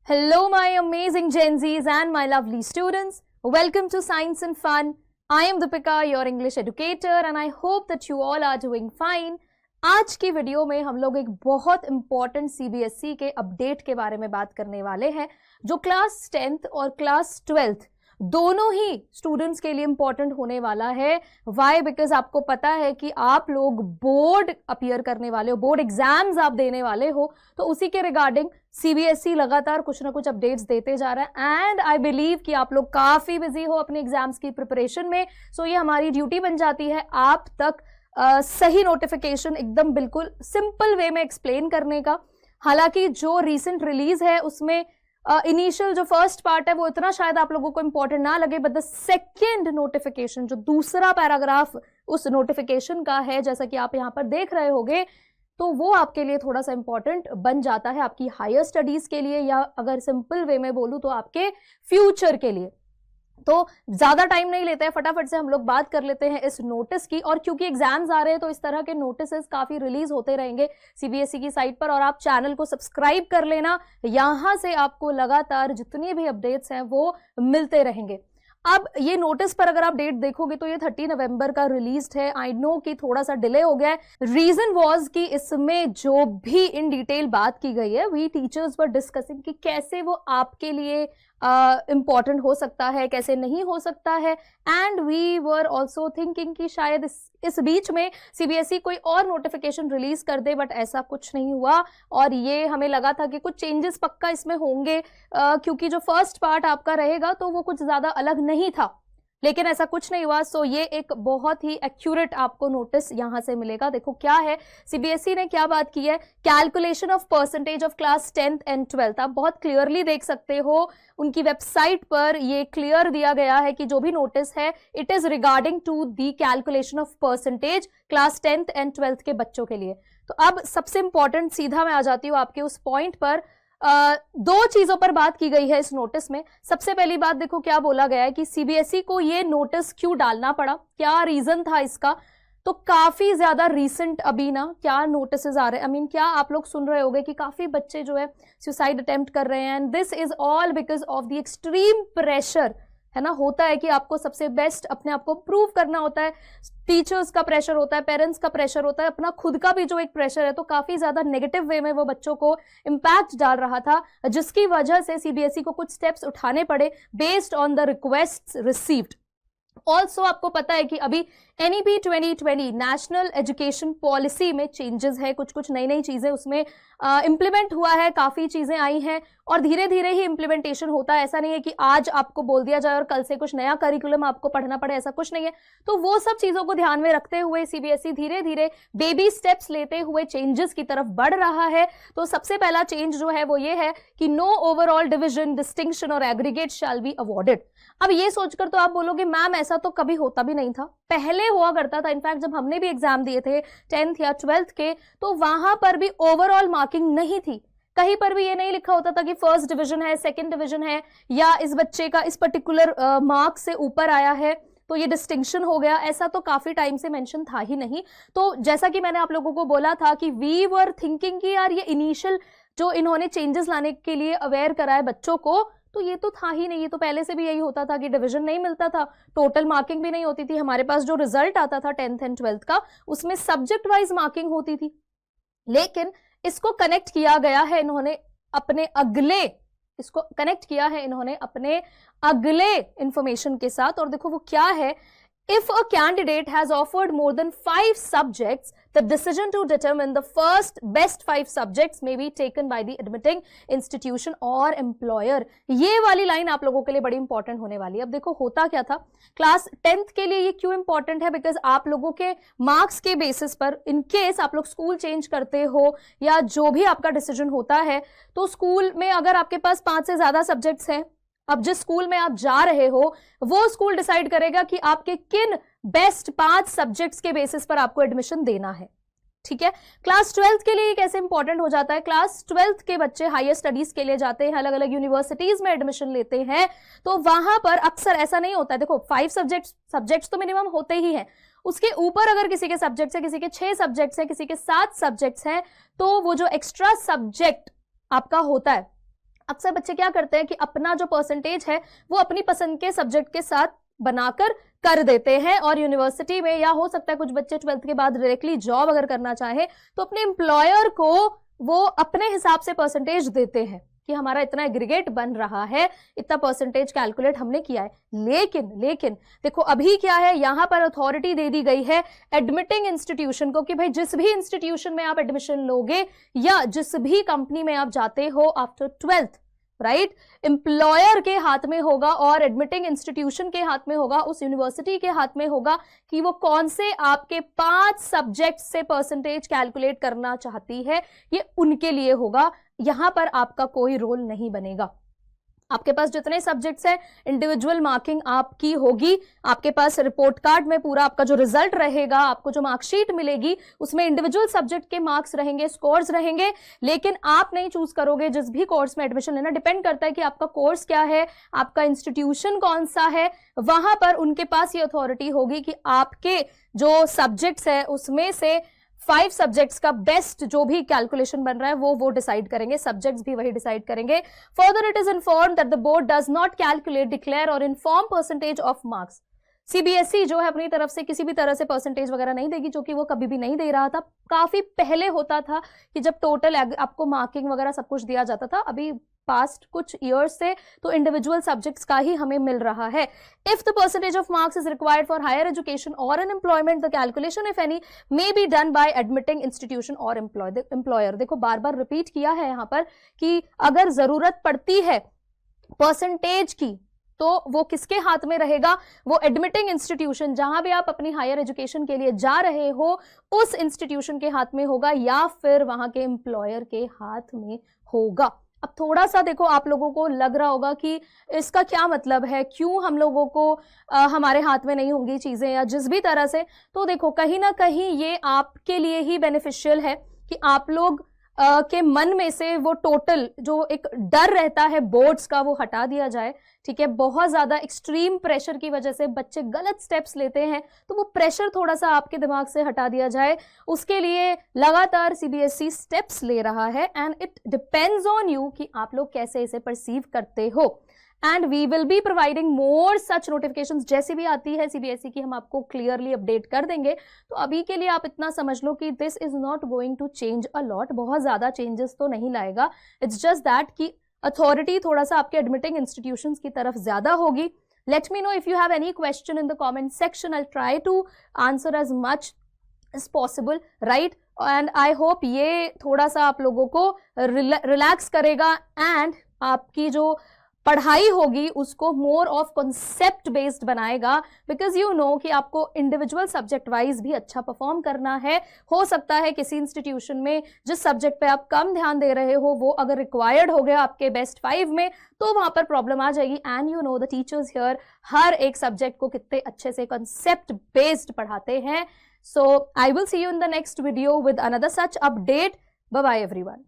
Hello, my amazing Gen Zs and my lovely students. Welcome to Science and Fun. I am Deepika, your English educator, and I hope that you all are doing fine. आज की video में हम लोग एक बहुत important CBSE के update के बारे में बात करने वाले हैं, जो क्लास 10th और क्लास 12th दोनों ही स्टूडेंट्स के लिए इंपॉर्टेंट होने वाला है। वाई? बिकॉज आपको पता है कि आप लोग बोर्ड अपीयर करने वाले हो, बोर्ड एग्जाम्स आप देने वाले हो, तो उसी के रिगार्डिंग सीबीएसई लगातार कुछ ना कुछ अपडेट्स देते जा रहा है। एंड आई बिलीव कि आप लोग काफी बिजी हो अपने एग्जाम्स की प्रिपरेशन में। सो ये हमारी ड्यूटी बन जाती है आप तक सही नोटिफिकेशन एकदम बिल्कुल सिंपल वे में एक्सप्लेन करने का। हालांकि जो रिसेंट रिलीज है उसमें इनिशियल जो फर्स्ट पार्ट है वो इतना शायद आप लोगों को इंपॉर्टेंट ना लगे, बट द सेकेंड नोटिफिकेशन, जो दूसरा पैराग्राफ उस नोटिफिकेशन का है, जैसा कि आप यहाँ पर देख रहे होगे, तो वो आपके लिए थोड़ा सा इंपॉर्टेंट बन जाता है आपकी हायर स्टडीज के लिए, या अगर सिंपल वे में बोलूं तो आपके फ्यूचर के लिए। तो ज्यादा टाइम नहीं लेते हैं, फटाफट से हम लोग बात कर लेते हैं इस नोटिस की। और क्योंकि एग्जाम्स आ रहे हैं तो इस तरह के नोटिसेस काफी रिलीज होते रहेंगे सीबीएसई की साइट पर, और आप चैनल को सब्सक्राइब कर लेना, यहां से आपको लगातार जितनी भी अपडेट्स हैं वो मिलते रहेंगे। अब ये नोटिस पर अगर आप डेट देखोगे तो ये 30 नवंबर का रिलीज्ड है। आई नो कि थोड़ा सा डिले हो गया है। रीजन वाज कि इसमें जो भी इन डिटेल बात की गई है, वी टीचर्स वर डिस्कसिंग कि कैसे वो आपके लिए इम्पॉर्टेंट हो सकता है, कैसे नहीं हो सकता है। And we were also thinking कि शायद इस बीच में सीबीएसई कोई और नोटिफिकेशन रिलीज कर दे, बट ऐसा कुछ नहीं हुआ। और ये हमें लगा था कि कुछ चेंजेस पक्का इसमें होंगे, क्योंकि जो फर्स्ट पार्ट आपका रहेगा तो वो कुछ ज्यादा अलग नहीं था, लेकिन ऐसा कुछ नहीं हुआ। सो ये एक बहुत ही एक्यूरेट आपको नोटिस यहां से मिलेगा। देखो क्या है, सीबीएसई ने क्या बात की है। Calculation of percentage of class 10th and 12th, आप बहुत क्लियरली देख सकते हो उनकी वेबसाइट पर, ये क्लियर दिया गया है कि जो भी नोटिस है it is regarding to the calculation of percentage class 10th and 12th के बच्चों के लिए। तो अब सबसे इंपॉर्टेंट, सीधा मैं आ जाती हूँ आपके उस पॉइंट पर। दो चीजों पर बात की गई है इस नोटिस में। सबसे पहली बात, देखो क्या बोला गया है कि सीबीएसई को ये नोटिस क्यों डालना पड़ा, क्या रीजन था इसका। तो काफी ज्यादा रीसेंट अभी ना क्या नोटिस आ रहे हैं, क्या आप लोग सुन रहे होंगे कि काफी बच्चे जो है सुसाइड अटेम्प्ट कर रहे हैं। And this is all because of the extreme pressure, है ना। होता है कि आपको सबसे बेस्ट अपने आप को प्रूव करना होता है, टीचर्स का प्रेशर होता है, पेरेंट्स का प्रेशर होता है, अपना खुद का भी जो एक प्रेशर है, तो काफी ज्यादा नेगेटिव वे में वो बच्चों को इम्पैक्ट डाल रहा था, जिसकी वजह से सीबीएसई को कुछ स्टेप्स उठाने पड़े based on the request received. Also आपको पता है कि अभी एनईपी 2020 नेशनल एजुकेशन पॉलिसी में चेंजेस है, कुछ नई नई चीजें उसमें इंप्लीमेंट हुआ है, काफी चीजें आई हैं और धीरे धीरे ही इंप्लीमेंटेशन होता है। ऐसा नहीं है कि आज आपको बोल दिया जाए और कल से कुछ नया करिकुलम आपको पढ़ना पड़े, ऐसा कुछ नहीं है। तो वो सब चीजों को ध्यान में रखते हुए सीबीएसई धीरे धीरे बेबी स्टेप्स लेते हुए चेंजेस की तरफ बढ़ रहा है। तो सबसे पहला चेंज जो है वो ये है कि नो ओवरऑल डिविजन, डिस्टिंक्शन और एग्रीगेट शैल बी अवॉर्डेड। अब ये सोचकर तो आप बोलोगे मैम ऐसा तो कभी होता भी नहीं था, पहले हुआ करता था। इनफैक्ट जब हमने भी एग्जाम दिए थे 10th या 12th के, तो वहां पर भी ओवरऑल मार्किंग नहीं थी। कहीं पर भी ये नहीं लिखा होता था कि फर्स्ट डिवीजन है, सेकंड डिवीजन है, या इस बच्चे का इस पर्टिकुलर मार्क्स से ऊपर आया है तो ये डिस्टिंक्शन हो गया। ऐसा तो काफी टाइम से मेंशन था ही नहीं। तो जैसा कि मैंने आप लोगों को बोला था कि वी वर थिंकिंग कि यार ये इनिशियल जो इन्होंने चेंजेस लाने के लिए अवेयर करा है बच्चों को, तो ये तो था ही नहीं। ये तो पहले से भी यही होता था कि डिवीजन नहीं मिलता था, टोटल मार्किंग भी नहीं होती थी। हमारे पास जो रिजल्ट आता था 10th एंड 12th का, उसमें सब्जेक्ट वाइज मार्किंग होती थी। लेकिन इसको कनेक्ट किया गया है इन्होंने अपने अगले, इसको कनेक्ट किया है इन्होंने अपने अगले इंफॉर्मेशन के साथ। और देखो वो क्या है, if a candidate has offered more than 5 subjects, the decision to determine the first best 5 subjects may be taken by the admitting institution or employer। ये वाली लाइन आप लोगों के लिए बड़ी इंपॉर्टेंट होने वाली है। अब देखो होता क्या था, क्लास 10th के लिए ये क्यों इंपॉर्टेंट है, बिकॉज आप लोगों के मार्क्स के बेसिस पर इन केस आप लोग स्कूल चेंज करते हो या जो भी आपका डिसीजन होता है, तो स्कूल में अगर आपके पास 5 से ज्यादा सब्जेक्ट्स हैं, अब जिस स्कूल में आप जा रहे हो वो स्कूल डिसाइड करेगा कि आपके किन बेस्ट 5 सब्जेक्ट्स के बेसिस पर आपको एडमिशन देना है। ठीक है, क्लास 12th के लिए कैसे इंपॉर्टेंट हो जाता है, क्लास 12th के बच्चे हायर स्टडीज के लिए जाते हैं, अलग अलग यूनिवर्सिटीज में एडमिशन लेते हैं, तो वहां पर अक्सर ऐसा नहीं होता है। देखो 5 सब्जेक्ट्स तो मिनिमम होते ही हैं, उसके ऊपर अगर किसी के सब्जेक्ट्स है, किसी के 6 सब्जेक्ट्स है, किसी के 7 सब्जेक्ट्स हैं, तो वो जो एक्स्ट्रा सब्जेक्ट आपका होता है अक्सर बच्चे क्या करते हैं कि अपना जो परसेंटेज है वो अपनी पसंद के सब्जेक्ट के साथ बनाकर कर देते हैं, और यूनिवर्सिटी में या हो सकता है कुछ बच्चे 12th के बाद डायरेक्टली जॉब अगर करना चाहे तो अपने एम्प्लॉयर को वो अपने हिसाब से परसेंटेज देते हैं कि हमारा इतना एग्रीगेट बन रहा है, इतना परसेंटेज कैलकुलेट हमने किया है। लेकिन देखो अभी क्या है, यहां पर अथॉरिटी दे दी गई है एडमिटिंग इंस्टीट्यूशन को कि भाई जिस भी इंस्टीट्यूशन में आप एडमिशन लोगे या जिस भी कंपनी में आप जाते हो आफ्टर 12th, राइट, एम्प्लॉयर के हाथ में होगा और एडमिटिंग इंस्टीट्यूशन के हाथ में होगा, उस यूनिवर्सिटी के हाथ में होगा कि वो कौन से आपके 5 सब्जेक्ट से परसेंटेज कैलकुलेट करना चाहती है, ये उनके लिए होगा। यहां पर आपका कोई रोल नहीं बनेगा। आपके पास जितने सब्जेक्ट्स हैं इंडिविजुअल मार्किंग आपकी होगी, आपके पास रिपोर्ट कार्ड में पूरा आपका जो रिजल्ट रहेगा, आपको जो मार्कशीट मिलेगी उसमें इंडिविजुअल सब्जेक्ट के मार्क्स रहेंगे, स्कोर्स रहेंगे, लेकिन आप नहीं चूज करोगे जिस भी कोर्स में एडमिशन लेना। डिपेंड करता है कि आपका कोर्स क्या है, आपका इंस्टीट्यूशन कौन सा है, वहां पर उनके पास ये अथॉरिटी होगी कि आपके जो सब्जेक्ट्स है उसमें से 5 सब्जेक्ट्स का बेस्ट जो भी कैलकुलेशन बन रहा है वो डिसाइड करेंगे, सब्जेक्ट्स भी वही डिसाइड करेंगे। Further it is informed that the board does not calculate, declare or inform percentage of marks. CBSE जो है अपनी तरफ से किसी भी तरह से परसेंटेज वगैरह नहीं देगी, जो कि वो कभी भी नहीं दे रहा था। काफी पहले होता था कि जब टोटल आपको मार्किंग वगैरह सब कुछ दिया जाता था, अभी पास्ट कुछ ईयर्स से तो इंडिविजुअल सब्जेक्ट्स का ही हमें मिल रहा है। If the percentage of marks is required for higher education or an employment, the calculation if any may be done by admitting institution or employer. देखो बार बार रिपीट किया है यहाँ पर कि अगर जरूरत पड़ती है परसेंटेज की तो वो किसके हाथ में रहेगा, वो एडमिटिंग इंस्टीट्यूशन, जहां भी आप अपनी हायर एजुकेशन के लिए जा रहे हो उस इंस्टीट्यूशन के हाथ में होगा या फिर वहां के एम्प्लॉयर के हाथ में होगा। अब थोड़ा सा देखो आप लोगों को लग रहा होगा कि इसका क्या मतलब है, क्यों हम लोगों को हमारे हाथ में नहीं होंगी चीजें या जिस भी तरह से। तो देखो कहीं ना कहीं ये आपके लिए ही बेनिफिशियल है कि आप लोग के मन में से वो टोटल जो एक डर रहता है बोर्ड्स का वो हटा दिया जाए। ठीक है, बहुत ज्यादा एक्सट्रीम प्रेशर की वजह से बच्चे गलत स्टेप्स लेते हैं, तो वो प्रेशर थोड़ा सा आपके दिमाग से हटा दिया जाए। उसके लिए लगातार सीबीएसई स्टेप्स ले रहा है and it depends on you कि आप लोग कैसे इसे परसीव करते हो। And we will be providing more such notifications, जैसी भी आती है सीबीएसई की हम आपको क्लियरली अपडेट कर देंगे। तो अभी के लिए आप इतना समझ लो कि this is not going to change a lot, बहुत ज्यादा चेंजेस तो नहीं लाएगा। इट्स जस्ट दैट कि अथॉरिटी थोड़ा सा आपके एडमिटिंग इंस्टीट्यूशंस की तरफ ज्यादा होगी। Let me know if you have any question in the comment section, I try to answer as much as possible, right. And I hope ये थोड़ा सा आप लोगों को रिलैक्स करेगा एंड आपकी जो पढ़ाई होगी उसको मोर ऑफ कॉन्सेप्ट बेस्ड बनाएगा, बिकॉज यू नो कि आपको इंडिविजुअल सब्जेक्ट वाइज भी अच्छा परफॉर्म करना है। हो सकता है किसी इंस्टीट्यूशन में जिस सब्जेक्ट पे आप कम ध्यान दे रहे हो वो अगर रिक्वायर्ड हो गया आपके बेस्ट 5 में तो वहां पर प्रॉब्लम आ जाएगी। And you know the teachers here हर एक सब्जेक्ट को कितने अच्छे से कॉन्सेप्ट बेस्ड पढ़ाते हैं। So I will see you in the next video with another such update. Bye bye everyone.